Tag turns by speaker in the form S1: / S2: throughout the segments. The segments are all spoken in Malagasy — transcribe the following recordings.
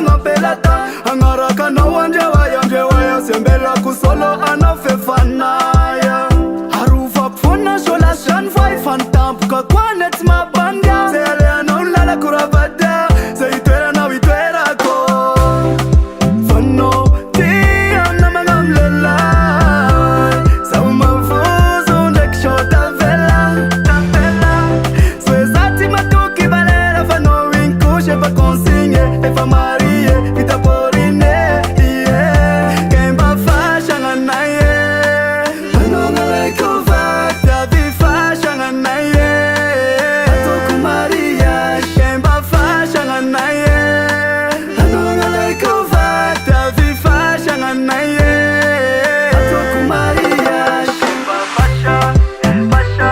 S1: ngapelata angaraka na wanja sembela kusolo anafefanaya harufa pfuna shola shan vai fantampuka kwanet mabanga sele anaulala kuravada seitwera na witwerako fano tia na magamlela saumavuzo ndekshota vela swezati matuki valera fano winkushe pa konsinye efa marie vitaporine kemba fashanga naye anongale kuva tavi fashanga naye atoku maria kemba fashanga naye anongale kuva tavi fashanga naye atoku maria kemba fasha fasha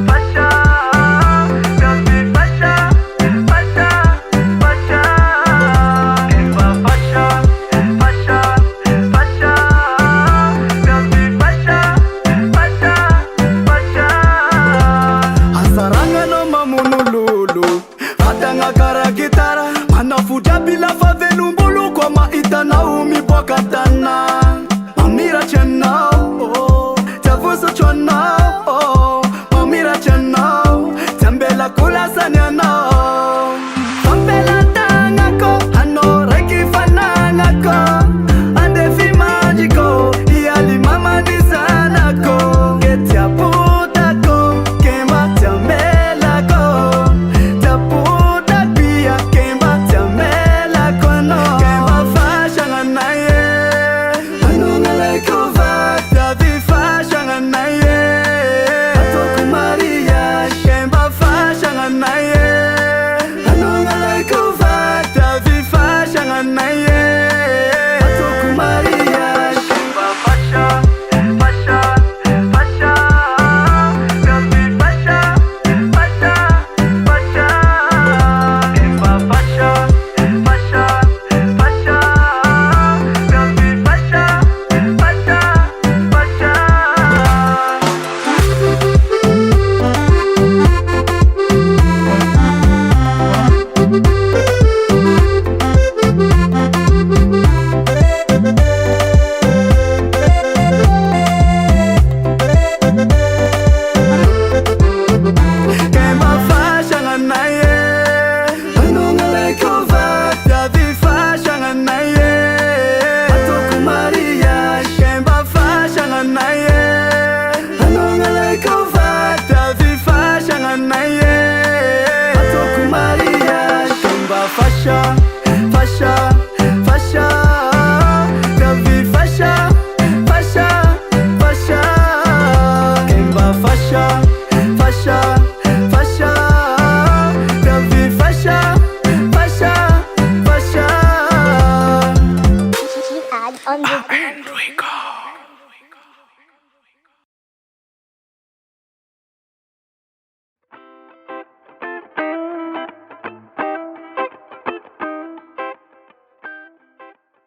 S1: fasha tavi fasha fasha fasha kemba fasha fasha fasha tavi fasha fasha fasha asaranga no mamunululu atanga kara gitara anafuta bila favelumbulu kwa maita na umipokatana mamira chena tavuso chona mamira chena tembela kula sanyana Pambela tangako, ano reki fanangako Andefi magico, iali mama dizanako Getia putako, kemba tiamelako Taputa pia, kemba tiamelako no Kemba fashanga naye Anongale kuva, tavi fashanga naye Atoku maria, kemba fashanga naye anongale kuva tavi fashanga naye atoku maria kemba fasha fasha fasha tavi fasha fasha fasha kemba fasha fasha fasha tavi fasha fasha fasha Kemba fashanga naye anongale kuva tavi fashanga naye atoku maria kemba fashanga naye anongale kuva tavi fashanga naye atoku maria kemba fasha fasha fasha tavi fasha fasha fasha kemba fasha fasha fasha tavi fasha fasha fasha
S2: Add on the